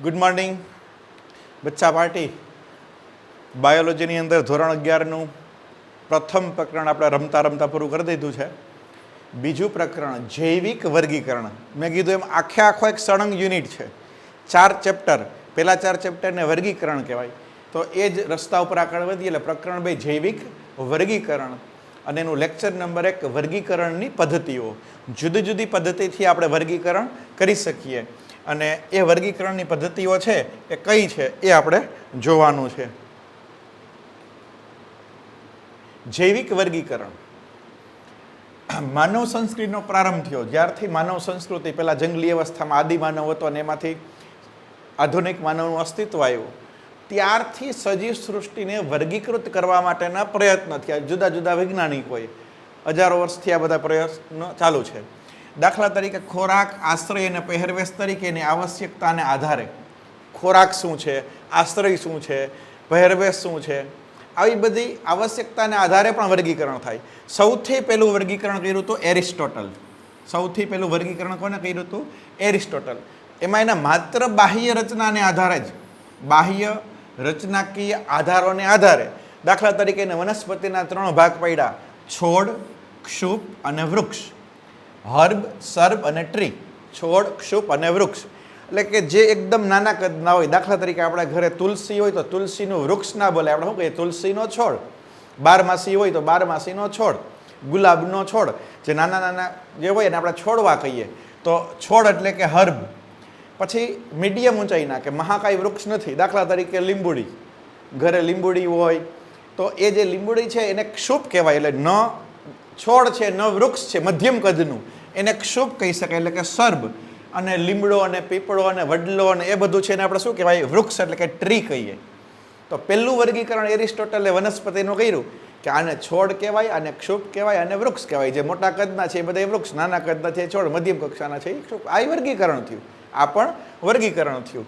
Good morning બચ્ચા party. બાયોલોજીની અંદર ધોરણ 11નું પ્રથમ પ્રકરણ આપણે રમતા રમતા પૂરું કરી દીધું છે. બીજું પ્રકરણ જૈવિક વર્ગીકરણ. મેં કીધું એમ આખો એક સળંગ યુનિટ છે. 4 ચેપ્ટર, પહેલા 4 ચેપ્ટરને વર્ગીકરણ કહેવાય. તો એ જ રસ્તા ઉપર આગળ વધીએ એટલે પ્રકરણ 2 જૈવિક વર્ગીકરણ અને એનું લેક્ચર નંબર 1 વર્ગીકરણની પદ્ધતિઓ. જુદી જુદી પદ્ધતિથી આપણે વર્ગીકરણ કરી શકીએ અને એ વર્ગીકરણની પદ્ધતિઓ છે એ કઈ છે એ આપણે જોવાનું છે. જૈવિક વર્ગીકરણ. માનવ સંસ્કૃતિનો પ્રારંભ થયો જ્યારથી માનવ સંસ્કૃતિ પહેલાં જંગલી અવસ્થામાં આદિમાનવ હતો અને એમાંથી આધુનિક માનવનું અસ્તિત્વ આવ્યું ત્યારથી સજીવ સૃષ્ટિને વર્ગીકૃત કરવા માટેના પ્રયત્ન થયા. જુદા જુદા વૈજ્ઞાનિકોએ હજારો વર્ષથી આ બધા પ્રયત્નો ચાલુ છે. દાખલા તરીકે ખોરાક, આશ્રય અને પહેરવેશ તરીકેની આવશ્યકતાને આધારે ખોરાક શું છે, આશ્રય શું છે, પહેરવેશ શું છે, આવી બધી આવશ્યકતાને આધારે પણ વર્ગીકરણ થાય. સૌથી પહેલું વર્ગીકરણ કર્યું હતું એરિસ્ટોટલ. સૌથી પહેલું વર્ગીકરણ કોને કર્યું હતું? એરિસ્ટોટલ. એમાં એના માત્ર બાહ્ય રચનાને આધારે જ, બાહ્ય રચનાકીય આધારોને આધારે, દાખલા તરીકે એને વનસ્પતિના 3 ભાગ પાડ્યા: છોડ, ક્ષુપ અને વૃક્ષ. હર્બ, સર્બ અને ટ્રી. છોડ, ક્ષુપ અને વૃક્ષ. એટલે કે જે એકદમ નાના કદના હોય. દાખલા તરીકે આપણા ઘરે તુલસી હોય તો તુલસીનું વૃક્ષ ના બોલે, આપણે શું કહીએ? તુલસીનો છોડ. બારમાસી હોય તો બારમાસીનો છોડ. ગુલાબનો છોડ, જે નાના નાના જે હોય એને આપણે છોડવા કહીએ. તો છોડ એટલે કે હર્બ. પછી મીડિયમ ઊંચાઈના કે મહાકાય વૃક્ષ નથી, દાખલા તરીકે લીંબુડી. ઘરે લીંબુડી હોય તો એ જે લીંબુડી છે એને ક્ષુપ કહેવાય. એટલે ન છોડ છે ન વૃક્ષ છે, મધ્યમ કદનું, એને ક્ષુપ કહી શકાય, એટલે કે સર્બ. અને લીમડો અને પીપળો અને વડલો અને એ બધું છે એને આપણે શું કહેવાય? વૃક્ષ, એટલે કે ટ્રી કહીએ. તો પહેલું વર્ગીકરણ એરિસ્ટોટલે વનસ્પતિનું કર્યું કે આને છોડ કહેવાય, આને ક્ષુપ કહેવાય અને વૃક્ષ કહેવાય. જે મોટા કદના છે એ બધા વૃક્ષ, નાના કદના છે છોડ, મધ્યમ કક્ષાના છે એ ક્ષુપ. આ વર્ગીકરણ થયું. આ પણ વર્ગીકરણ થયું.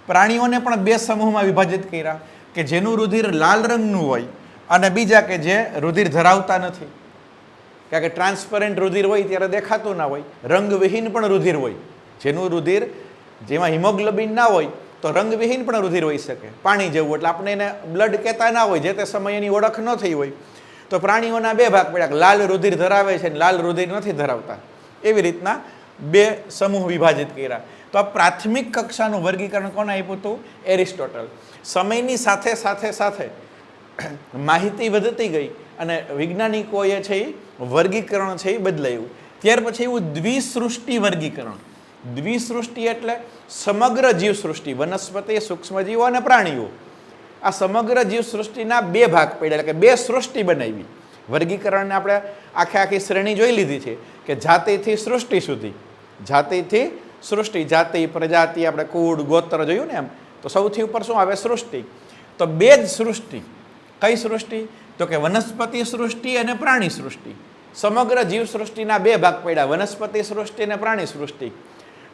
પ્રાણીઓને પણ 2 સમૂહમાં વિભાજિત કર્યા કે જેનું રુધિર લાલ રંગનું હોય અને બીજા કે જે રુધિર ધરાવતા નથી. કારણ કે ટ્રાન્સપરન્ટ રુધિર હોય ત્યારે દેખાતું ના હોય, રંગવિહીન પણ રુધિર હોય. જેનું રુધિર, જેમાં હિમોગ્લોબિન ના હોય તો રંગવિહીન પણ રુધિર હોઈ શકે, પાણી જેવું. એટલે આપણે એને બ્લડ કહેતા ના હોય, જે તે સમયે એની ઓળખ ન થઈ હોય. તો પ્રાણીઓના 2 ભાગ પડ્યા, લાલ રુધિર ધરાવે છે અને લાલ રુધિર નથી ધરાવતા. એવી રીતના 2 સમૂહ વિભાજિત કર્યા. તો આ પ્રાથમિક કક્ષાનું વર્ગીકરણ કોને આપ્યું હતું? એરિસ્ટોટલ. સમયની સાથે સાથે સાથે માહિતી વધતી ગઈ અને વૈજ્ઞાનિકોએ છે એ વર્ગીકરણ છે એ બદલાયું. ત્યાર પછી એવું દ્વિસૃષ્ટિ વર્ગીકરણ. દ્વિસૃષ્ટિ એટલે સમગ્ર જીવસૃષ્ટિ, વનસ્પતિ, સૂક્ષ્મજીવો અને પ્રાણીઓ. આ સમગ્ર જીવસૃષ્ટિના 2 ભાગ પડ્યા, એટલે કે 2 સૃષ્ટિ બનાવી. વર્ગીકરણને આપણે આખી શ્રેણી જોઈ લીધી છે કે જાતિથી સૃષ્ટિ સુધી. જાતિથી સૃષ્ટિ, જાતિ, પ્રજાતિ, આપણે કુળ, ગોત્ર જોયું ને એમ. તો સૌથી ઉપર શું આવે? સૃષ્ટિ. તો 2 જ સૃષ્ટિ. કઈ સૃષ્ટિ? તો કે વનસ્પતિ સૃષ્ટિ અને પ્રાણી સૃષ્ટિ. સમગ્ર જીવસૃષ્ટિના 2 ભાગ પડ્યા, વનસ્પતિ સૃષ્ટિ અને પ્રાણી સૃષ્ટિ.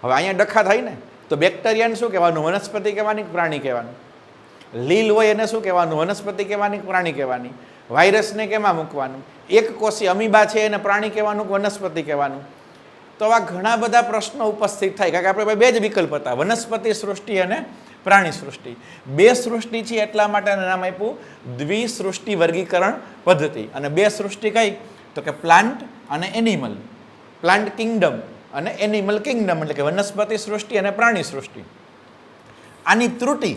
હવે અહીંયા ડખા થાય ને, તો બેક્ટેરિયાને શું કહેવાનું? વનસ્પતિ કહેવાની કે પ્રાણી કહેવાનું? લીલ હોય એને શું કહેવાનું? વનસ્પતિ કહેવાની કે પ્રાણી કહેવાની? વાયરસને કેમાં મૂકવાનું? એક કોષી અમીબા છે એને પ્રાણી કહેવાનું કે વનસ્પતિ કહેવાનું? તો આવા ઘણા બધા પ્રશ્નો ઉપસ્થિત થાય. કારણ કે આપણે 2 જ વિકલ્પ હતા, વનસ્પતિ સૃષ્ટિ અને પ્રાણી સૃષ્ટિ. 2 સૃષ્ટિ છે એટલા માટે નામ આપ્યું દ્વિસૃષ્ટિ વર્ગીકરણ પદ્ધતિ. અને 2 સૃષ્ટિ કઈ? તો કે પ્લાન્ટ અને એનિમલ. પ્લાન્ટ કિંગડમ અને એનિમલ કિંગડમ, એટલે કે વનસ્પતિ સૃષ્ટિ અને પ્રાણી સૃષ્ટિ. આની ત્રુટિ,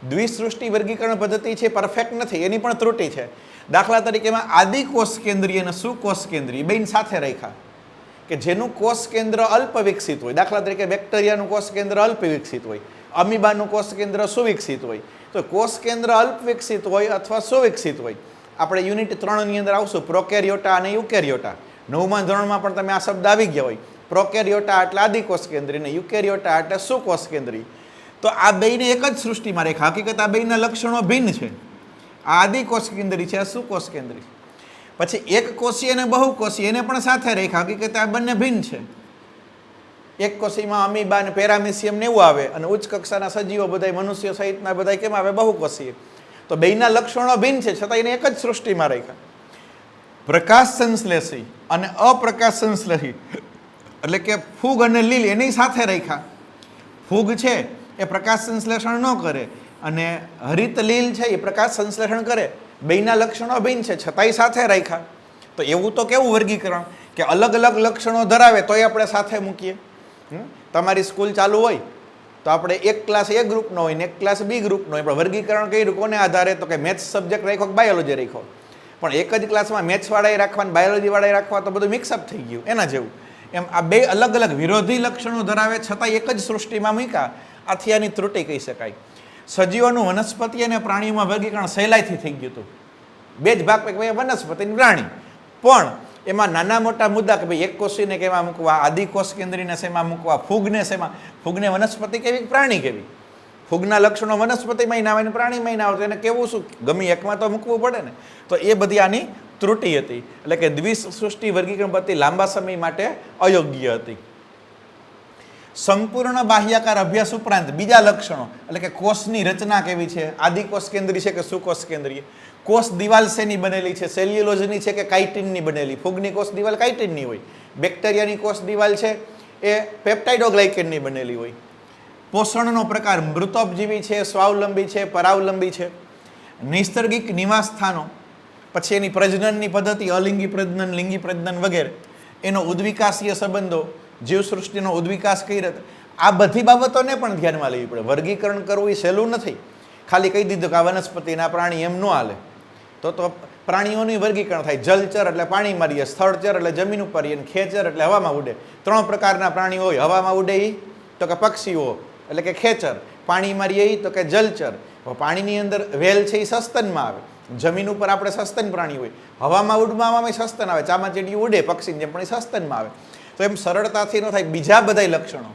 દ્વિસૃષ્ટિ વર્ગીકરણ પદ્ધતિ છે પરફેક્ટ નથી, એની પણ ત્રુટિ છે. દાખલા તરીકે એમાં આદિકોષ કેન્દ્રીય અને સુકોષ કેન્દ્રીય બેન સાથે રાખ્યા કે જેનું કોષ કેન્દ્ર અલ્પ વિકસિત હોય. દાખલા તરીકે બેક્ટેરિયાનું કોષ કેન્દ્ર અલ્પ વિકસિત હોય, અમીબાનું કોષ કેન્દ્ર સુવિકસિત હોય. તો કોષ કેન્દ્ર અલ્પ વિકસિત હોય અથવા સુવિકસિત હોય. આપણે યુનિટ 3 ની અંદર આવશું, પ્રોકેરિયોટા અને યુકેરિયોટા. 9મા ધોરણમાં પણ તમે આ શબ્દ આવી ગયા હોય. પ્રોકેરિયોટા એટલે આદિકોષ કેન્દ્રી અને યુકેરિયોટા એટલે સુકોષ કેન્દ્રી. તો આ બેને એક જ સૃષ્ટિમાં રેખા. હકીકત આ બેના લક્ષણો ભિન્ન છે. આ આદિકોષ કેન્દ્રી છે, આ સુકોષ કેન્દ્રી. પછી એક કોષી અને બહુકોષી એને પણ સાથે રેખા. હકીકત આ બંને ભિન્ન છે. એક કોષીમાં અમીબા અને પેરામિસિયમ ને એવું આવે અને ઉચ્ચ કક્ષાના સજીવો બધા મનુષ્ય સહિતના બધા કેમ આવે? બહુકોષીય. તો બેના લક્ષણો ભિન્ન છે છતાં એને એક જ સૃષ્ટિમાં રાખ્યા. પ્રકાશ સંશ્લેષી અને અપ્રકાશ સંશ્લેષી એટલે કે ફૂગ અને લીલ એની સાથે રાખ્યા. ફૂગ છે એ પ્રકાશ સંશ્લેષણ ન કરે અને હરિત લીલ છે એ પ્રકાશ સંશ્લેષણ કરે, બેયના લક્ષણો ભિન્ન છે છતાંય સાથે રાખ્યા. તો એવું તો કેવું વર્ગીકરણ કે અલગ અલગ લક્ષણો ધરાવે તોય આપણે સાથે મૂકીએ. તમારી સ્કૂલ ચાલુ હોય તો આપણે એક ક્લાસ એ ગ્રુપનો હોય ને એક ક્લાસ બી ગ્રુપનો હોય, પણ વર્ગીકરણ કર્યું કોને આધારે? તો કે મેથ્સ સબ્જેક્ટ રાખ્યો કે બાયોલોજી રાખ્યો. પણ એક જ ક્લાસમાં મેથ્સવાળાએ રાખવા અને બાયોલોજીવાળાએ રાખવા તો બધું મિક્સઅપ થઈ ગયું. એના જેવું એમ આ બે અલગ અલગ વિરોધી લક્ષણો ધરાવે છતાં એક જ સૃષ્ટિમાં મૂક્યા, આથી આની ત્રુટિ કહી શકાય. સજીવોનું વનસ્પતિ અને પ્રાણીઓમાં વર્ગીકરણ સહેલાઈથી થઈ ગયું હતું. બે જ ભાગ પૈકી વનસ્પતિ અને પ્રાણી, પણ એમાં નાના મોટા મુદ્દા કે ભાઈ એક કોષીને કેમાં મૂકવા, આદિકોષ કેન્દ્રીને શેમાં મૂકવા, ફૂગને શેમાં, ફૂગને વનસ્પતિ કેવી પ્રાણી કેવી, ફૂગના લક્ષણો વનસ્પતિમાં ના આવે ને પ્રાણીમાં ના આવે તો એને કેવું શું ગમે એકમાં તો મૂકવું પડે ને. તો એ બધી આની ત્રુટિ હતી, એટલે કે દ્વિસૃષ્ટિ વર્ગીકરણ પદ્ધતિ લાંબા સમય માટે અયોગ્ય હતી. સંપૂર્ણ બાહ્યાકાર અભ્યાસ ઉપરાંત બીજા લક્ષણો એટલે કે કોષની રચના કેવી છે, આદિકોષ કેન્દ્રી છે કે સુકોષ કેન્દ્રીય, કોષ દિવાલ શેની બનેલી છે, સેલ્યુલોઝની છે કે કાઇટિનની બનેલી, ફૂગની કોષ દિવાલ કાઇટિનની હોય, બેક્ટેરિયાની કોષ દિવાલ છે એ પેપ્ટાઇડોગ્લાયકેનની બનેલી હોય, પોષણનો પ્રકાર મૃતોપજીવી છે, સ્વાવલંબી છે, પરાવલંબી છે, નૈસર્ગિક નિવાસ સ્થાનો, પછી એની પ્રજનનની પદ્ધતિ અલિંગી પ્રજનન, લિંગી પ્રજનન વગેરે, એનો ઉદ્વિકાસીય સંબંધો, જીવસૃષ્ટિનો ઉદ્વિકાસ કઈ રીતે, આ બધી બાબતોને પણ ધ્યાનમાં લેવી પડે. વર્ગીકરણ કરવું એ સહેલું નથી. ખાલી કહી દીધું કે આ વનસ્પતિના પ્રાણી એમ ન હાલે, તો પ્રાણીઓનું વર્ગીકરણ થાય. જલચર એટલે પાણીમાં રહીએ, સ્થળચર એટલે જમીન ઉપર રહીએ, ખેચર એટલે હવામાં ઉડે. 3 પ્રકારના પ્રાણીઓ હોય, હવામાં ઉડે એ તો કે પક્ષીઓ એટલે કે ખેચર, પાણીમાં રહીએ તો કે જલચર. પાણીની અંદર વેલ છે એ સસ્તનમાં આવે, જમીન ઉપર આપણે સસ્તન પ્રાણી હોય, હવામાં ઉડવામાં સસ્તન આવે, ચામાચીડિયું ઉડે પક્ષી જેમ પણ એ સસ્તનમાં આવે. તો એમ સરળતાથી ન થાય. બીજા બધા લક્ષણો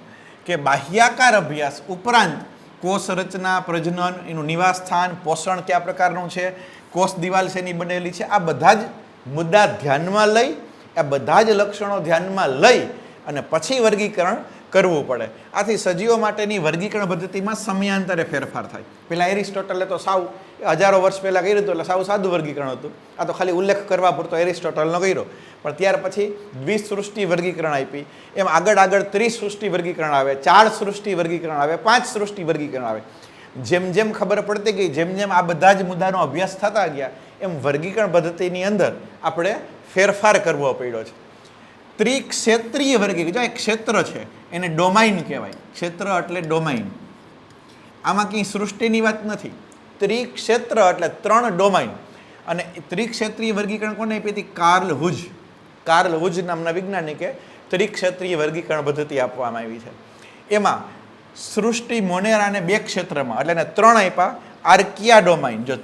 કે બાહ્યાકાર અભ્યાસ ઉપરાંત કોષ રચના, પ્રજનન, એનું નિવાસ સ્થાન, પોષણ કયા પ્રકારનું છે, કોષ દિવાલ શેની બનેલી છે, આ બધા જ મુદ્દા ધ્યાનમાં લઈ, આ બધા જ લક્ષણો ધ્યાનમાં લઈ અને પછી વર્ગીકરણ કરવું પડે. આથી સજીવો માટેની વર્ગીકરણ પદ્ધતિમાં સમયાંતરે ફેરફાર થાય. પેલા એરિસ્ટોટલે તો સાવ હજારો વર્ષ પહેલાં કર્યું હતું એટલે સાવ સાદું વર્ગીકરણ હતું. આ તો ખાલી ઉલ્લેખ કરવા પૂરતો એરિસ્ટોટલનો કર્યો. પણ ત્યાર પછી દ્વિસૃષ્ટિ વર્ગીકરણ આપી, એમ આગળ આગળ ત્રિસૃષ્ટિ વર્ગીકરણ આવે, 4 સૃષ્ટિ વર્ગીકરણ આવે, 5 સૃષ્ટિ વર્ગીકરણ આવે. જેમ જેમ ખબર પડતી ગઈ, જેમ જેમ આ બધા જ મુદ્દાનો અભ્યાસ થતા ગયા, એમ વર્ગીકરણ પદ્ધતિની અંદર આપણે ફેરફાર કરવો પડ્યો છે. ત્રિક્ષેત્રીય વર્ગીકરણ, જો એક ક્ષેત્ર છે એને ડોમાઇન કહેવાય. ક્ષેત્ર એટલે ડોમાઇન. આમાં કંઈ સૃષ્ટિની વાત નથી. ત્રિક્ષેત્ર એટલે 3 ડોમાઇન. અને ત્રિક્ષેત્રીય વર્ગીકરણ કોને આપી હતી? કાર્લ હુજ નામના વૈજ્ઞાનિકે ત્રિક્ષેત્રીય વર્ગીકરણ પદ્ધતિ આપવામાં આવી છે. એમાં સૃષ્ટિ મોનેરાને 2 ક્ષેત્રમાં એટલે એને 3 આપ્યા. આર્કિયા ડોમાઇન, જો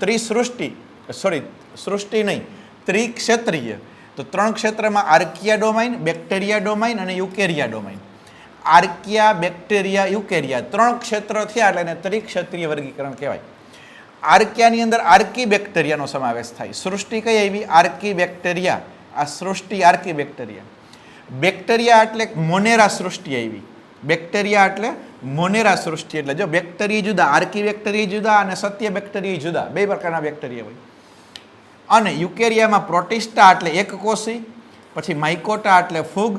સૃષ્ટિ નહીં, ત્રિક્ષેત્રીય, તો 3 ક્ષેત્રમાં આર્કિયા ડોમાઇન, બેક્ટેરિયા ડોમાઇન અને eukarya domain. Archaea, bacteria, eukarya 3 ક્ષેત્ર થયા એટલે એને ત્રિક્ષેત્રીય વર્ગીકરણ કહેવાય. આર્કિયાની અંદર આર્કી બેક્ટેરિયાનો સમાવેશ થાય. સૃષ્ટિ કઈ આવી? આર્કી બેક્ટેરિયા. આ સૃષ્ટિ આર્કી બેક્ટેરિયા. બેક્ટેરિયા એટલે મોનેરા સૃષ્ટિ આવી. બેક્ટેરિયા એટલે મોનેરા સૃષ્ટિ. એટલે જો બેક્ટેરિયા જુદા, આર્કી બેક્ટેરિયા જુદા અને સત્ય બેક્ટેરિયા જુદા, 2 પ્રકારના બેક્ટેરિયા હોય. અને યુકેરિયામાં પ્રોટિસ્ટા એટલે એકકોષી, પછી માઇકોટા એટલે ફૂગ,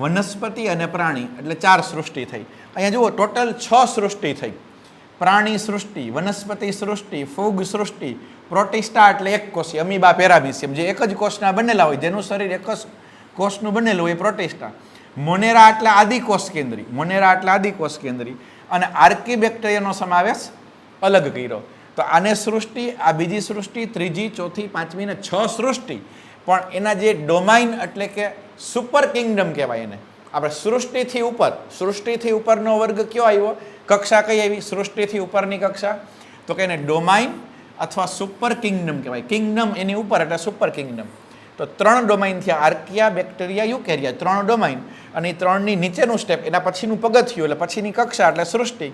વનસ્પતિ અને પ્રાણી એટલે 4 સૃષ્ટિ થઈ. અહીંયા જુઓ ટોટલ 6 સૃષ્ટિ થઈ. પ્રાણી સૃષ્ટિ, વનસ્પતિ સૃષ્ટિ, ફૂગ સૃષ્ટિ, પ્રોટિસ્ટા એટલે એક કોષી, અમીબા પેરામિસિયમ, જે એક જ કોષના બનેલા હોય, જેનું શરીર એક જ કોષનું બનેલું હોય, પ્રોટિસ્ટા. મોનેરા એટલે આદિકોષ કેન્દ્રી, મોનેરા એટલે આદિકોષ કેન્દ્રી. અને આર્કી બેક્ટેરિયાનો સમાવેશ અલગ કર્યો. તો આને સૃષ્ટિ, આ બીજી સૃષ્ટિ, ત્રીજી, ચોથી, પાંચમી ને 6 સૃષ્ટિ. પણ એના જે ડોમાઇન એટલે કે સુપર કિંગડમ કહેવાય એને. આપણે સૃષ્ટિથી ઉપરનો વર્ગ કયો આવ્યો? કક્ષા કઈ આવી? સૃષ્ટિથી ઉપરની કક્ષા, તો કે એને ડોમાઇન અથવા સુપર કિંગડમ કહેવાય. કિંગડમ એની ઉપર એટલે સુપર કિંગડમ. તો 3 ડોમાઇન થયા, આર્કિયા, બેક્ટેરિયા, યુકેરિયા, 3 ડોમાઇન. અને એ 3ની નીચેનું સ્ટેપ, એના પછીનું પગથિયું એટલે પછીની કક્ષા એટલે સૃષ્ટિ.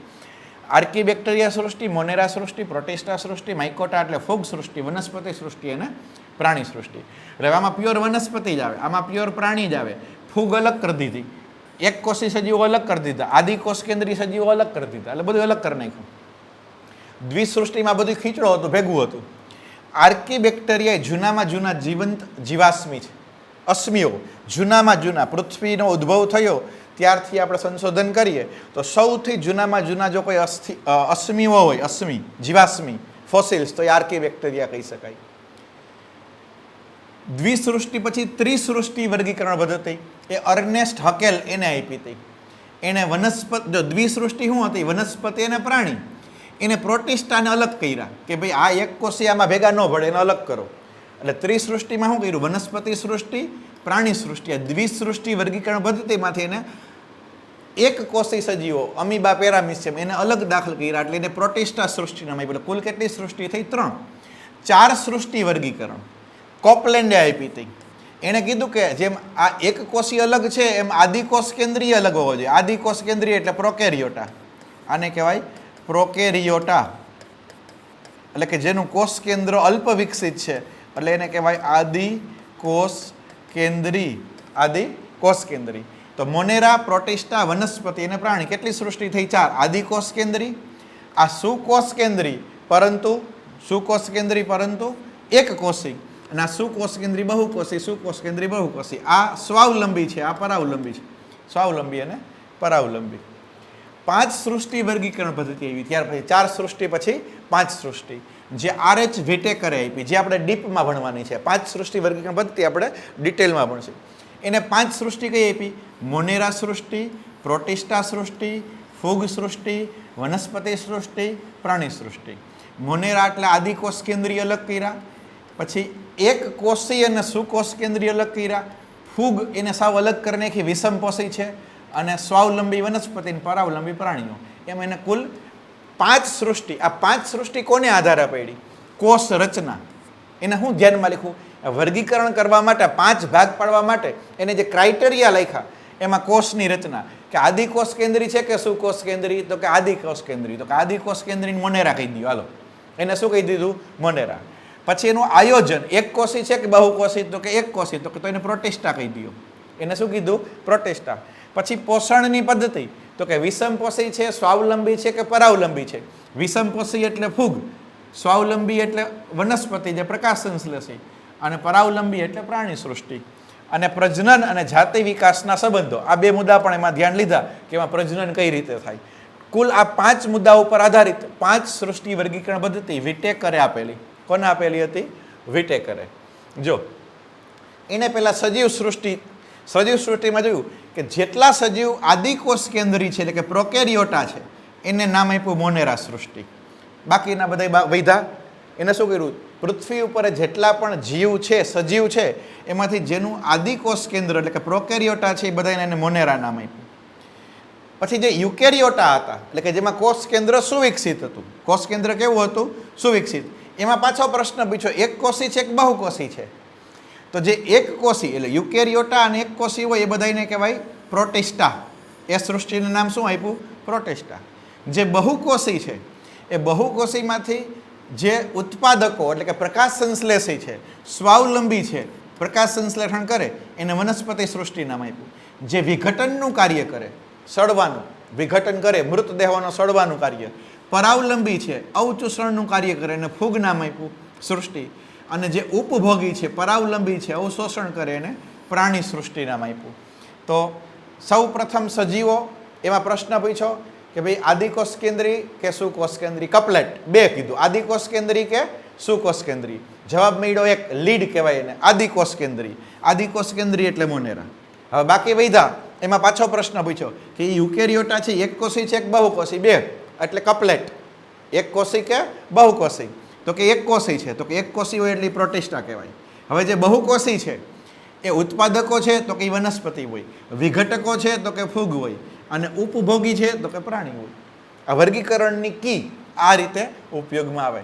આર્કી બેક્ટેરિયા સૃષ્ટિ, મોનેરા સૃષ્ટિ, પ્રોટિસ્ટા સૃષ્ટિ, માઇકોટા એટલે ફૂગ સૃષ્ટિ, વનસ્પતિ સૃષ્ટિ અને પ્રાણી સૃષ્ટિ. એટલે આમાં પ્યોર વનસ્પતિ જ આવે, આમાં પ્યોર પ્રાણી જ આવે. ફૂગ અલગ કરી દીધી, એક કોષી સજીવો અલગ કરી દીધા, આદિકોષ કેન્દ્રી સજીવો અલગ કરી દીધા, એટલે બધું અલગ કરી નાખ્યું. દ્વિસૃષ્ટિમાં બધું ખીચડો હતું, ભેગું હતું. આર્કી બેક્ટેરિયા જૂનામાં જૂના જીવંત જીવાશ્મી છે. અશ્મિઓ જૂનામાં જૂના, પૃથ્વીનો ઉદ્ભવ થયો ત્યારથી આપણે સંશોધન કરીએ તો સૌથી જૂનામાં જૂના જો કોઈ અશ્મિઓ હોય, અશ્મિ, જીવાશ્મિ, ફોસિલ્સ, તો એ આર્કી બેક્ટેરિયા કહી શકાય. દ્વિસૃષ્ટિ પછી ત્રિસૃષ્ટિ વર્ગીકરણ પદ્ધતિ એ અર્નેસ્ટ હકેલ એને આપી હતી. એને વનસ્પતિ, જો દ્વિસૃષ્ટિ શું હતી, વનસ્પતિ અને પ્રાણી, એને પ્રોટિસ્ટાને અલગ કર્યા કે ભાઈ આ એક કોષી આમાં ભેગા ન ભળે, એને અલગ કરો. એટલે ત્રિસૃષ્ટિમાં શું કર્યું, વનસ્પતિ સૃષ્ટિ, પ્રાણી સૃષ્ટિ. આ દ્વિસૃષ્ટિ વર્ગીકરણ પદ્ધતિમાંથી એને એક કોષી સજીવો, અમીબા, પેરામિસિયમ, એને અલગ દાખલ કર્યા, એટલે એને પ્રોટિસ્ટા સૃષ્ટિ નામ આપ્યું. કુલ કેટલી સૃષ્ટિ થઈ? 3. 4 સૃષ્ટિ વર્ગીકરણ કોપલેન્ડે આપી હતી. એણે કીધું કે જેમ આ એક કોષી અલગ છે એમ આદિકોષ કેન્દ્રીય અલગ હોવો જોઈએ. આદિકોષ કેન્દ્રીય એટલે પ્રોકેરિયોટા, આને કહેવાય પ્રોકેરિયોટા, એટલે કે જેનું કોષ કેન્દ્ર અલ્પ વિકસિત છે, એટલે એને કહેવાય આદિકોષ કેન્દ્રી. આદિકોષ કેન્દ્રી. તો મોનેરા, પ્રોટિસ્ટા, વનસ્પતિ અને પ્રાણી કેટલી સૃષ્ટિ થઈ? 4. આદિકોષ કેન્દ્રી, આ સુકોષ કેન્દ્રી પરંતુ એક કોષી, અને આ સુકોષ કેન્દ્રી બહુકોષી, સુકોષ કેન્દ્રી બહુકોષી. આ સ્વાવલંબી છે, આ પરાવલંબી છે. સ્વાવલંબી અને પરાવલંબી. 5 સૃષ્ટિ વર્ગીકરણ પદ્ધતિ આવી. ત્યાર પછી 4 સૃષ્ટિ પછી 5 સૃષ્ટિ, જે RH વિટેકરે આપી, જે આપણે ડીપમાં ભણવાની છે. 5 સૃષ્ટિ વર્ગીકરણ પદ્ધતિ આપણે ડિટેલમાં ભણશું. એને 5 સૃષ્ટિ કઈ આપી? મોનેરા સૃષ્ટિ, પ્રોટિસ્ટા સૃષ્ટિ, ફૂગ સૃષ્ટિ, વનસ્પતિ સૃષ્ટિ, પ્રાણી સૃષ્ટિ. મોનેરા એટલે આદિકોષ કેન્દ્રીય અલગ કર્યા, પછી એક કોષી અને સુકોષ કેન્દ્રીય અલગ કર્યા, ફૂગ એને સાવ અલગ કરી નાખી, વિષમપોષી છે, અને સ્વાવલંબી વનસ્પતિ અને પરાવલંબી પ્રાણીઓ. એમ એને કુલ 5 સૃષ્ટિ. આ 5 સૃષ્ટિ કોને આધારે પડી? કોષ રચના. એને શું ધ્યાનમાં લખ્યું? વર્ગીકરણ કરવા માટે, 5 ભાગ પાડવા માટે એને જે ક્રાઇટેરિયા લખ્યા, એમાં કોષની રચના, કે આદિકોષ કેન્દ્રી છે કે સુકોષ કેન્દ્રી, તો કે આદિકોષ કેન્દ્રી, તો કે આદિકોષ કેન્દ્રીને મોનેરા કહી દો. હાલો, એને શું કહી દીધું? મોનેરા. પછી એનું આયોજન, એક કોષી છે કે બહુકોષી, તો કે એક કોષી, તો એને પ્રોટિસ્ટા કહી દો. એને શું કીધું? પ્રોટિસ્ટા. પછી પોષણની પદ્ધતિ, તો કે વિષમપોષી છે, સ્વાવલંબી છે કે પરાવલંબી છે. વિષમપોષી એટલે ફૂગ, સ્વાવલંબી એટલે વનસ્પતિ જે પ્રકાશ સંશ્લેષી, અને પરાવલંબી એટલે પ્રાણી સૃષ્ટિ. અને પ્રજનન અને જાતિ વિકાસના સંબંધો, આ 2 મુદ્દા પણ એમાં ધ્યાન લીધા કે એમાં પ્રજનન કઈ રીતે થાય. કુલ આ 5 મુદ્દા ઉપર આધારિત 5 સૃષ્ટિ વર્ગીકરણ પદ્ધતિ વિટેકરે આપેલી. કોને આપેલી હતી? વિટેકરે. જો એને પહેલા સજીવ સૃષ્ટિમાં જોયું કે જેટલા સજીવ આદિકોષ કેન્દ્રી છે, એટલે કે પ્રોકેરિયોટા છે, એને નામ આપ્યું મોનેરા સૃષ્ટિ. બાકીના બધા વૈધા. એને શું કર્યું? પૃથ્વી ઉપર જેટલા પણ જીવ છે, સજીવ છે, એમાંથી જેનું આદિકોષ કેન્દ્ર એટલે કે પ્રોકેરિયોટા છે, એ બધાને એને મોનેરા નામ આપ્યું. પછી જે યુકેરિયોટા હતા, એટલે કે જેમાં કોષ કેન્દ્ર સુવિકસિત હતું. કોષ કેન્દ્ર કેવું હતું? સુવિકસિત. એમાં પાછો પ્રશ્ન પૂછ્યો, એક કોષી છે કે બહુકોષી છે? તો જે એક કોષી એટલે યુકેરિયોટા અને એક કોષી હોય એ બધાને કહેવાય પ્રોટિસ્ટા. એ સૃષ્ટિનું નામ શું આપ્યું? પ્રોટિસ્ટા. જે બહુકોષી છે, એ બહુકોષીમાંથી જે ઉત્પાદકો એટલે કે પ્રકાશ સંશ્લેષી છે, સ્વાવલંબી છે, પ્રકાશ સંશ્લેષણ કરે, એને વનસ્પતિ સૃષ્ટિ નામ આપ્યું. જે વિઘટનનું કાર્ય કરે, સડવાનું, વિઘટન કરે, મૃતદેહોનો સડવાનું કાર્ય, પરાવલંબી છે, અવચૂષણનું કાર્ય કરે, એને ફૂગ નામ આપ્યું સૃષ્ટિ. અને જે ઉપભોગી છે, પરાવલંબી છે, અવશોષણ કરે, એને પ્રાણી સૃષ્ટિ નામ આપ્યું. તો સૌ પ્રથમ સજીવો, એમાં પ્રશ્ન પૂછ્યો કે ભાઈ આદિકોષ કેન્દ્રી કે સુકોષ કેન્દ્રી? કપલેટ 2 કીધું, આદિકોષ કેન્દ્રી કે સુકોષ કેન્દ્રી. જવાબ મળ્યો એક, લીડ કહેવાય એને, આદિકોષ કેન્દ્રી. આદિકોષ કેન્દ્રી એટલે મોનેરા. હવે બાકી વૈધા, એમાં પાછો પ્રશ્ન પૂછ્યો કે યુકેરિયોટા છે, એક કોષી છે કે બહુકોષી? 2, એટલે કપલેટ. એક કોષી કે બહુકોષી? તો કે એક કોષી છે, તો કે એક કોષી હોય એટલે પ્રોટિસ્ટા કહેવાય. હવે જે બહુકોષી છે એ ઉત્પાદકો છે, તો કે વનસ્પતિ હોય, વિઘટકો છે, તો કે ફૂગ હોય, અને ઉપભોગી છે, તો કે પ્રાણી હોય. આ વર્ગીકરણની કી આ રીતે ઉપયોગમાં આવે.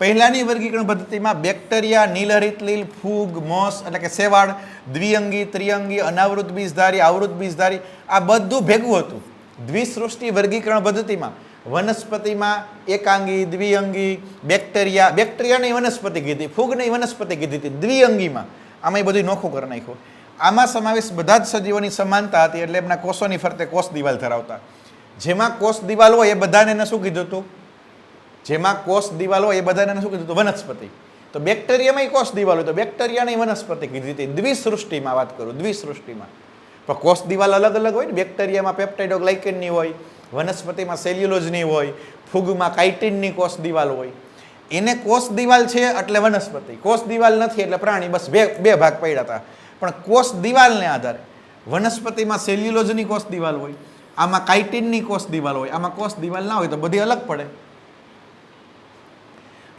પહેલાની વર્ગીકરણ પદ્ધતિમાં બેક્ટેરિયા, નીલહરિત લીલ, ફૂગ, મોસ એટલે કે શેવાળ, દ્વિઅંગી, ત્રિઅંગી, અનાવૃત બીજધારી, આવૃત બીજધારી, આ બધું ભેગું હતું. દ્વિસૃષ્ટિ વર્ગીકરણ પદ્ધતિમાં વનસ્પતિમાં એકાંગી, દ્વિઅંગી, બેક્ટેરિયાની વનસ્પતિ કીધી, ફૂગની વનસ્પતિ કીધી હતી. દ્વિઅંગીમાં આમાં એ બધું નોખું કરી નાખ્યું. આમાં સમાવેશ બધા જ સજીવોની સમાનતા હતી, એટલે એમના કોષોની ફરતે કોષ દિવાલ ધરાવતા. જેમાં કોષ દિવાલ હોય એ બધાને એને શું કીધું હતું? જેમાં કોષ દિવાલ હોય એ બધાને શું કીધું હતું? વનસ્પતિ. તો બેક્ટેરિયામાં કોષ દિવાલ હોય તો બેક્ટેરિયાની વનસ્પતિ કીધી હતી. દ્વિસૃષ્ટિમાં વાત કરું, દ્વિસૃષ્ટિમાં. પણ કોષ દિવાલ અલગ અલગ હોય ને, બેક્ટેરિયામાં પેપ્ટાઇડોગ્લાઇકેનની હોય, વનસ્પતિમાં સેલ્યુલોઝની હોય, ફૂગમાં કાઇટિનની કોષ દિવાલ હોય. એને કોષ દિવાલ છે એટલે વનસ્પતિ, કોષ દિવાલ નથી એટલે પ્રાણી. બસ બે ભાગ પડ્યા હતા. પણ કોષ દિવાલને આધારે વનસ્પતિમાં સેલ્યુલોઝની કોષ દિવાલ હોય, આમાં કાઇટિનની કોષ દિવાલ હોય, આમાં કોષ દિવાલ ના હોય તો બધી અલગ પડે.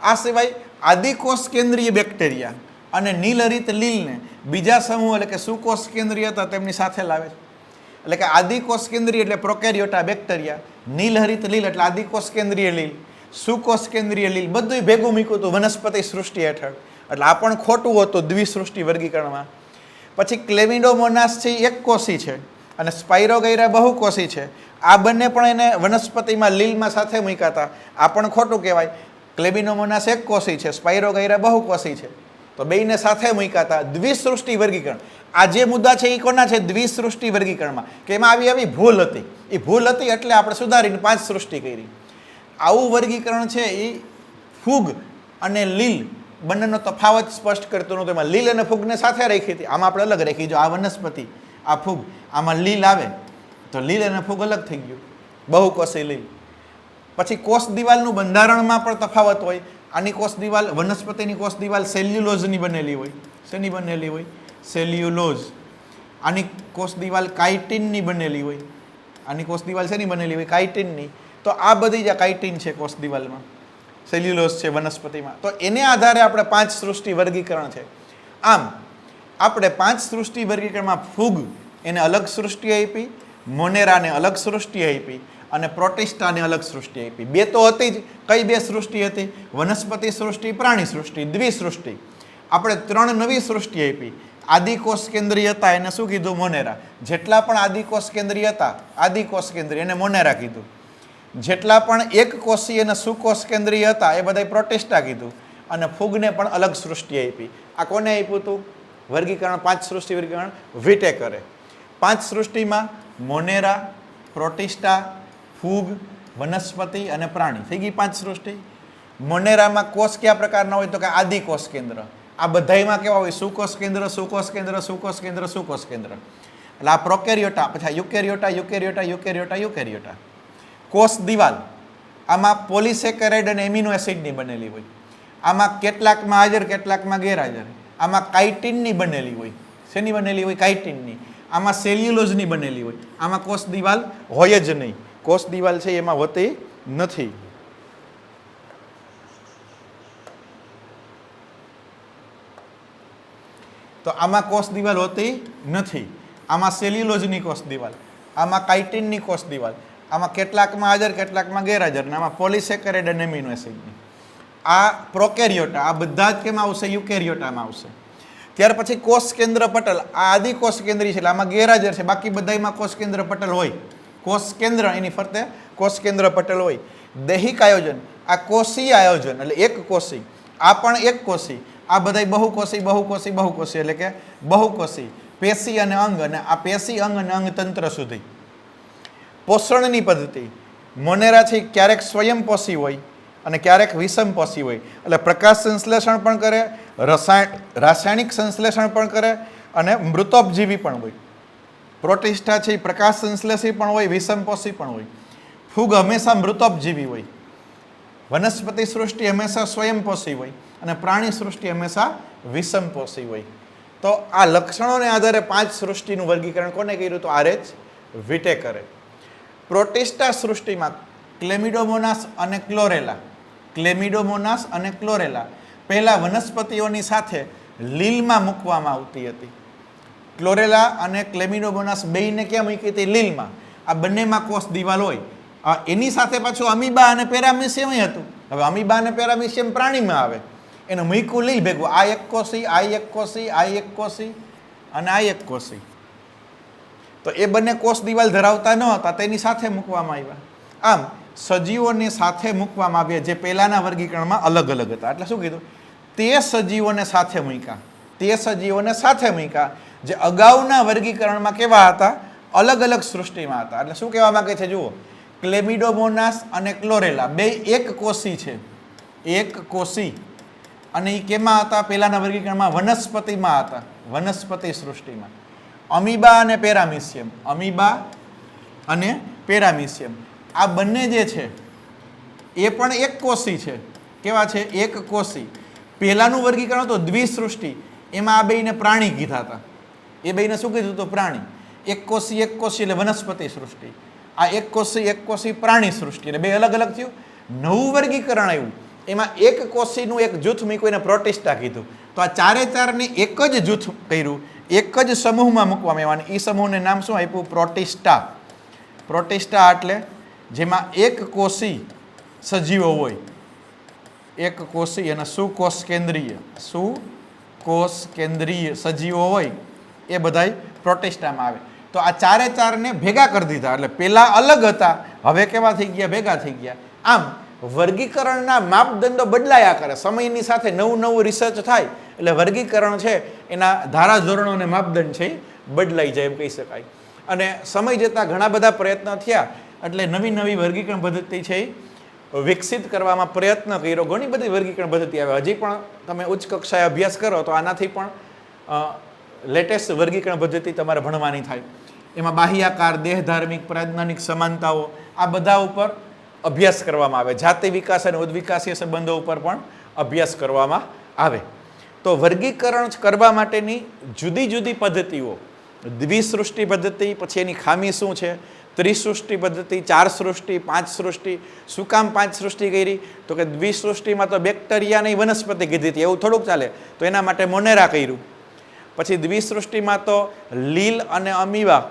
આ સિવાય આદિકોષ કેન્દ્રીય બેક્ટેરિયા અને નીલહરિત લીલને બીજા સમૂહ એટલે કે સુકોષ કેન્દ્રીય હતા તેમની સાથે લાવે છે. એટલે કે આદિકોષ કેન્દ્રીય એટલે પ્રોકેરિયોટા બેક્ટેરિયા, નીલહરિત લીલ એટલે આદિકોષ કેન્દ્રીય લીલ, સુકોષ કેન્દ્રીય લીલ બધું ભેગું મૂક્યું હતું વનસ્પતિ સૃષ્ટિ હેઠળ. એટલે આ પણ ખોટું હતું દ્વિસૃષ્ટિ વર્ગીકરણમાં. પછી ક્લેમિડોમોનાસ છે એક કોષી છે અને સ્પાઇરોગૈરા બહુકોષી છે. આ બંને પણ એને વનસ્પતિમાં લીલમાં સાથે મૂક્યા હતા. આ પણ ખોટું કહેવાય. ક્લેમિડોમોનાસ એક કોષી છે, સ્પાઇરોગૈરા બહુકોષી છે, તો બેયને સાથે મૂક્યા હતા. દ્વિસૃષ્ટિ વર્ગીકરણ આ જે મુદ્દા છે એ કોના છે? દ્વિસૃષ્ટિ વર્ગીકરણમાં, કે એમાં આવી ભૂલ હતી. એ ભૂલ હતી એટલે આપણે સુધારીને 5 સૃષ્ટિ કરી. આવું વર્ગીકરણ છે એ ફૂગ અને લીલ બંનેનો તફાવત સ્પષ્ટ કરતું નહોતું. એમાં લીલ અને ફૂગને સાથે રાખી હતી, આમાં આપણે અલગ રાખી. જો આ વનસ્પતિ, આ ફૂગ, આમાં લીલ આવે તો લીલ અને ફૂગ અલગ થઈ ગયું, બહુકોષી લીલ. પછી કોષ દિવાલનું બંધારણમાં પણ તફાવત હોય. આની કોષ દિવાલ, વનસ્પતિની કોષ દિવાલ સેલ્યુલોઝની બનેલી હોય. શેની બનેલી હોય? સેલ્યુલોઝ. આની કોષ દિવાલ કાઇટિનની બનેલી હોય. આની કોષ દિવાલ શેની બનેલી હોય? કાઇટિનની. તો આ બધી જ કાઇટિન છે કોષ દિવાલમાં, સેલ્યુલોઝ છે વનસ્પતિમાં. તો એને આધારે આપણે 5 સૃષ્ટિ વર્ગીકરણ છે. આમ આપણે 5 સૃષ્ટિ વર્ગીકરણમાં ફૂગ એને અલગ સૃષ્ટિ આપી, મોનેરાને અલગ સૃષ્ટિ આપી અને પ્રોટિસ્ટાને અલગ સૃષ્ટિ આપી. બે તો હતી જ. કઈ બે સૃષ્ટિ હતી? વનસ્પતિ સૃષ્ટિ, પ્રાણી સૃષ્ટિ, દ્વિસૃષ્ટિ. આપણે 3 નવી સૃષ્ટિ આપી. આદિકોષ કેન્દ્રીય હતા એને શું કીધું? મોનેરા. જેટલા પણ આદિકોષ કેન્દ્રીય હતા, આદિકોષ કેન્દ્રીય એને મોનેરા કીધું. જેટલા પણ એક કોષીય અને સુકોષ કેન્દ્રીય હતા એ બધા પ્રોટિસ્ટા કીધું. અને ફૂગને પણ અલગ સૃષ્ટિ આપી. આ કોને આપ્યું હતું વર્ગીકરણ? 5 સૃષ્ટિ વર્ગીકરણ વિટેકરે. 5 સૃષ્ટિમાં મોનેરા, પ્રોટિસ્ટા, ફૂગ, વનસ્પતિ અને પ્રાણી થઈ ગઈ 5 સૃષ્ટિ. મોનેરામાં કોષ કયા પ્રકારના હોય? તો કે આદિકોષ કેન્દ્ર. આ બધાયમાં કેવા હોય? સુકોષ કેન્દ્ર, સુકોષ કેન્દ્ર, સુકોષ કેન્દ્ર, સુકોષ કેન્દ્ર. એટલે આ પ્રોકેરિયોટા. પછી યુકેરિયોટા, યુકેરિયોટા, યુકેરિયોટા, યુકેરિયોટા. કોષ દિવાલ, આમાં પોલિસેકેરાઇડ અને એમિનો એસિડની બનેલી હોય. આમાં કેટલાકમાં હાજર, કેટલાકમાં ગેરહાજર. આમાં કાઇટિનની બનેલી હોય. શેની બનેલી હોય? કાઇટિનની. આમાં સેલ્યુલોઝની બનેલી હોય. આમાં કોષ દિવાલ હોય જ નહીં. કોષ દિવાલ છે એમાં હોતી નથી. તો આમાં કોષ દિવાલ હોતી નથી. આમાં સેલ્યુલોઝની કોષ દિવાલ, આમાં કાઇટિનની કોષ દિવાલ, આમાં કેટલાકમાં હાજર, કેટલાકમાં ગેરહાજર, અને આમાં પોલિસેકેરાઇડ અને એમિનો એસિડની. આ પ્રોકેરિયોટા. આ બધા જ કેમાં આવશે? યુકેરિયોટામાં આવશે. ત્યાર પછી કોષ કેન્દ્ર પટલ. આ આદિકોષ કેન્દ્રી છે એટલે આમાં ગેરહાજર છે. બાકી બધામાં કોષ કેન્દ્ર પટલ હોય. કોષ કેન્દ્ર એની ફરતે કોષ કેન્દ્ર પટલ હોય. દૈહિક આયોજન. આ કોષીય આયોજન એટલે એક કોષી. આ પણ એક કોષી. આ બધા બહુકોષી, બહુકોષી, બહુકોષી એટલે કે બહુકોષી. પેશી અને અંગ, અને આ પેશી, અંગ અને અંગ તંત્ર સુધી. પોષણની પદ્ધતિ. મોનેરા છે ક્યારેક સ્વયંપોષી હોય અને ક્યારેક વિષમપોષી હોય. એટલે પ્રકાશ સંશ્લેષણ પણ કરે, રાસાયણિક સંશ્લેષણ પણ કરે અને મૃતોપજીવી પણ હોય. પ્રોટિસ્ટા છે એ પ્રકાશ સંશ્લેષી પણ હોય, વિષમપોષી પણ હોય. ફૂગ હંમેશા મૃતોપજીવી હોય. વનસ્પતિ સૃષ્ટિ હંમેશા સ્વયંપોષી હોય અને પ્રાણી સૃષ્ટિ હંમેશા વિષમપોષી હોય. તો આ લક્ષણોને આધારે 5 સૃષ્ટિનું વર્ગીકરણ કોને કર્યું? તો આર.એચ. વિટેકરે. પ્રોટિસ્ટા સૃષ્ટિમાં ક્લેમિડોમોનાસ અને ક્લોરેલા, ક્લેમિડોમોનાસ અને ક્લોરેલા પહેલા વનસ્પતિઓની સાથે લીલમાં મૂકવામાં આવતી હતી. ક્લોરેલા અને ક્લેમિડોમોનાસ બેયને ક્યાં મૂકી હતી? લીલમાં. આ બંનેમાં કોષ દિવાલ હોય. એની સાથે પાછું અમીબા અને પેરામિશિયમ હતું. હવે અમીબા અને પેરામિશિયમ પ્રાણીમાં આવે. એનું મૂક્યું લીલ ભેગું. આ એક કોષી, આ એક કોષી, આ એક કોષી અને આ એક કોષી. તો એ બંને કોષ દિવાલ ધરાવતા ન હતા, તેની સાથે મૂકવામાં આવ્યા. આમ સજીવોને સાથે મૂકવામાં આવ્યા જે પહેલાના વર્ગીકરણમાં અલગ અલગ હતા. એટલે શું કીધું? તે સજીવોને સાથે મૂક્યા. તે સજીવોને સાથે મૂક્યા જે અગાઉના વર્ગીકરણમાં કેવા હતા? અલગ અલગ સૃષ્ટિમાં હતા. એટલે શું કહેવા માંગે છે? જુઓ, ક્લેમિડોમોનાસ અને ક્લોરેલા બે એક કોષી છે. એક કોષી. અને એ કેમાં હતા? પહેલાના વર્ગીકરણમાં વનસ્પતિમાં હતા. વનસ્પતિ સૃષ્ટિમાં. અમીબા અને પેરામિશિયમ, અમીબા અને પેરામિશિયમ આ બંને જે છે એ પણ એક કોષી છે. કેવા છે? એક કોષી. પહેલાનું વર્ગીકરણ તો દ્વિસૃષ્ટિ, એમાં આ બેયને પ્રાણી કીધા હતા. એ બેયને શું કીધું હતું? પ્રાણી. એક કોષી એટલે વનસ્પતિ સૃષ્ટિ. આ એક કોષી પ્રાણી સૃષ્ટિ, એટલે બે અલગ અલગ થયું. નવું વર્ગીકરણ આવ્યું, એમાં એક કોષીનું એક જૂથ મૂક્યું, એને પ્રોટિસ્ટા કીધું. તો આ ચારે ચારને એક જ જૂથ કર્યું, એક જ સમૂહમાં મૂકવામાં આવ્યા. એ સમૂહને નામ શું આપ્યું? પ્રોટિસ્ટા. પ્રોટિસ્ટા એટલે જેમાં એક કોષી સજીવો હોય, એક કોષી અને સુકોષ કેન્દ્રીય સજીવો હોય, એ બધાય પ્રોટિસ્ટામાં આવે. તો આ ચારે ચારને ભેગા કરી દીધા, એટલે પેલા અલગ હતા, હવે કેવા થઈ ગયા? ભેગા થઈ ગયા. આમ વર્ગીકરણના માપદંડો બદલાયા કરે, સમયની સાથે નવું નવું રિસર્ચ થાય એટલે વર્ગીકરણ છે એના ધારા ધોરણો અને માપદંડ છે બદલાઈ જાય એમ કહી શકાય. અને સમય જતાં ઘણા બધા પ્રયત્નો થયા એટલે નવી નવી વર્ગીકરણ પદ્ધતિ છે એ વિકસિત કરવામાં પ્રયત્ન કર્યો. ઘણી બધી વર્ગીકરણ પદ્ધતિ આવે. હજી પણ તમે ઉચ્ચ કક્ષાએ અભ્યાસ કરો તો આનાથી પણ લેટેસ્ટ વર્ગીકરણ પદ્ધતિ તમારે ભણવાની થાય. એમાં બાહ્યાકાર, દેહ ધાર્મિક, પ્રજ્ઞાનિક સમાનતાઓ આ બધા ઉપર અભ્યાસ કરવામાં આવે. જાતિ વિકાસ અને ઉદ્વિકાસીય સંબંધો ઉપર પણ અભ્યાસ કરવામાં આવે. તો વર્ગીકરણ કરવા માટેની જુદી જુદી પદ્ધતિઓ, દ્વિસૃષ્ટિ પદ્ધતિ, પછી એની ખામી શું છે, ત્રિસૃષ્ટિ પદ્ધતિ, 4 સૃષ્ટિ, 5 સૃષ્ટિ. શું કામ 5 સૃષ્ટિ કરી? તો કે દ્વિસૃષ્ટિમાં તો બેક્ટેરિયાની વનસ્પતિ કીધી હતી, એવું થોડુંક ચાલે, તો એના માટે મોનેરા કર્યું. પછી દ્વિસૃષ્ટિમાં તો લીલ અને અમીબા,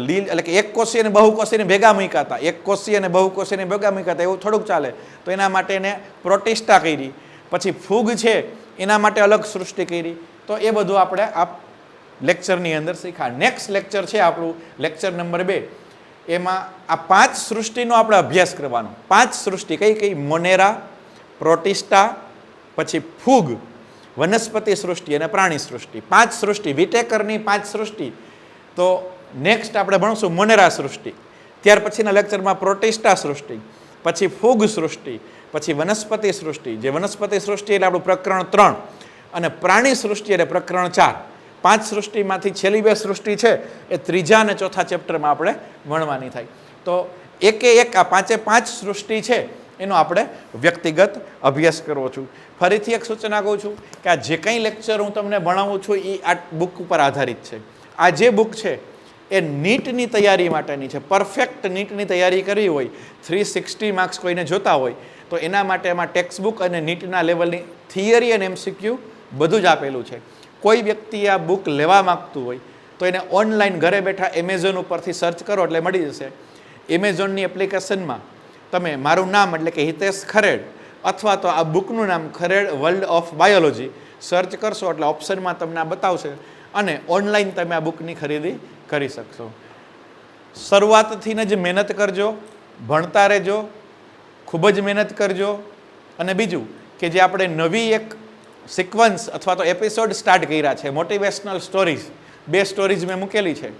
લીલ એટલે કે એક કોષી અને બહુકોષીને ભેગા મૂક્યા હતા, એક કોષી અને બહુકોષીને ભેગા મૂક્યા હતા, એવું થોડુંક ચાલે, તો એના માટે એને પ્રોટિસ્ટા કરી. પછી ફૂગ છે એના માટે અલગ સૃષ્ટિ કરી. તો એ બધું આપણે આ લેક્ચરની અંદર શીખા. નેક્સ્ટ લેક્ચર છે આપણું લેક્ચર નંબર 2. એમાં આ 5 સૃષ્ટિનો આપણે અભ્યાસ કરવાનો. 5 સૃષ્ટિ કઈ કઈ? મોનેરા, પ્રોટિસ્ટા, પછી ફૂગ, વનસ્પતિ સૃષ્ટિ અને પ્રાણી સૃષ્ટિ. 5 સૃષ્ટિ, વિટેકરની 5 સૃષ્ટિ. તો નેક્સ્ટ આપણે ભણશું મોનેરા સૃષ્ટિ, ત્યાર પછીના લેક્ચરમાં પ્રોટિસ્ટા સૃષ્ટિ, પછી ફૂગ સૃષ્ટિ, પછી વનસ્પતિ સૃષ્ટિ. જે વનસ્પતિ સૃષ્ટિ એટલે આપણું પ્રકરણ 3, અને પ્રાણી સૃષ્ટિ એટલે પ્રકરણ 4. 5 સૃષ્ટિમાંથી છેલ્લી 2 સૃષ્ટિ છે એ ત્રીજા અને ચોથા ચેપ્ટરમાં આપણે ભણવાની થાય. તો એક આ 5 સૃષ્ટિ છે એનો આપણે વ્યક્તિગત અભ્યાસ કરવો છું. ફરીથી એક સૂચના કહું છું કે આ જે કંઈ લેક્ચર હું તમને ભણાવું છું એ આ બુક ઉપર આધારિત છે. આ જે બુક છે એ નીટની તૈયારી માટેની છે. પરફેક્ટ નીટની તૈયારી કરવી હોય, 360 માર્ક્સ કોઈને જોતા હોય તો એના માટે એમાં ટેક્સ્ટ બુક અને નીટના લેવલની થિયરી અને MCQ બધું જ આપેલું છે. કોઈ વ્યક્તિ આ બુક લેવા માગતું હોય તો એને ઓનલાઈન ઘરે બેઠા એમેઝોન ઉપરથી સર્ચ કરો એટલે મળી જશે. એમેઝોનની એપ્લિકેશનમાં તમે મારું નામ એટલે કે હિતેશ ખરેડ અથવા તો આ બુકનું નામ ખરેડ વર્લ્ડ ઓફ બાયોલોજી સર્ચ કરશો એટલે ઓપ્શનમાં તમને આ બતાવશે અને ઓનલાઈન તમે આ બુકની ખરીદી કરી શકશો. શરૂઆતથી જ મહેનત કરજો, ભણતા રહેજો, ખૂબ જ મહેનત કરજો. અને બીજું કે જે આપણે નવી એક સિક્વન્સ અથવા તો એપિસોડ સ્ટાર્ટ કર્યા છે, મોટિવેશનલ સ્ટોરીઝ, 2 સ્ટોરીઝ મેં મૂકેલી છે,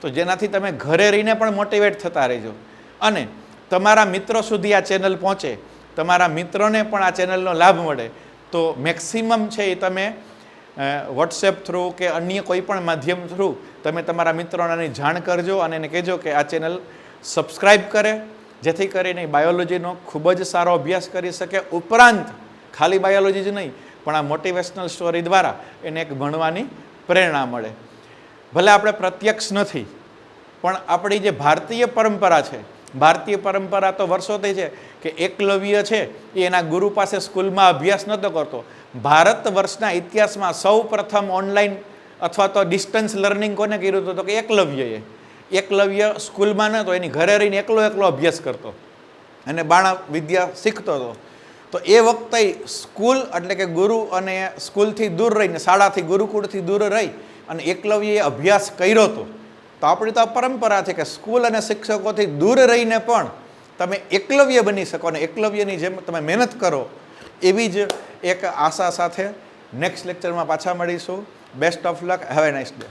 તો જેનાથી તમે ઘરે રહીને પણ મોટિવેટ થતા રહેજો અને તમારા મિત્રો સુધી આ ચેનલ પહોંચે, તમારા મિત્રોને પણ આ ચેનલનો લાભ મળે. તો મેક્સિમમ છે એ તમે વોટ્સએપ થ્રુ કે અન્ય કોઈ પણ માધ્યમ થ્રુ તમે તમારા મિત્રોને જાણ કરજો અને એને કહેજો કે આ ચેનલ સબસ્ક્રાઈબ કરે, જેથી કરીને બાયોલોજીનો ખૂબ જ સારો અભ્યાસ કરી શકે. ઉપરાંત ખાલી બાયોલોજી જ નહીં પણ આ મોટિવેશનલ સ્ટોરી દ્વારા એને એક ભણવાની પ્રેરણા મળે. ભલે આપણે પ્રત્યક્ષ નથી પણ આપણી જે ભારતીય પરંપરા છે, ભારતીય પરંપરા તો વર્ષોથી છે કે એકલવ્ય છે એ એના ગુરુ પાસે સ્કૂલમાં અભ્યાસ નહોતો કરતો. ભારત વર્ષના ઇતિહાસમાં સૌ પ્રથમ ઓનલાઈન અથવા તો ડિસ્ટન્સ લર્નિંગ કોને કર્યું હતું? તો કે એકલવ્યએ. એકલવ્ય સ્કૂલમાં નહોતો, એની ઘરે રહીને એકલો અભ્યાસ કરતો અને બાણા વિદ્યા શીખતો હતો. તો એ વખતે સ્કૂલ એટલે કે ગુરુ અને સ્કૂલથી દૂર રહીને, શાળાથી ગુરુકુળથી દૂર રહી અને એકલવ્યએ અભ્યાસ કર્યો હતો. તો આપણી તો પરંપરા છે કે સ્કૂલ અને શિક્ષકોથી દૂર રહીને પણ તમે એકલવ્ય બની શકો અને એકલવ્યની જેમ તમે મહેનત કરો, એવી જ એક આશા સાથે નેક્સ્ટ લેક્ચરમાં પાછા મળીશું. Best of luck. Have a nice day.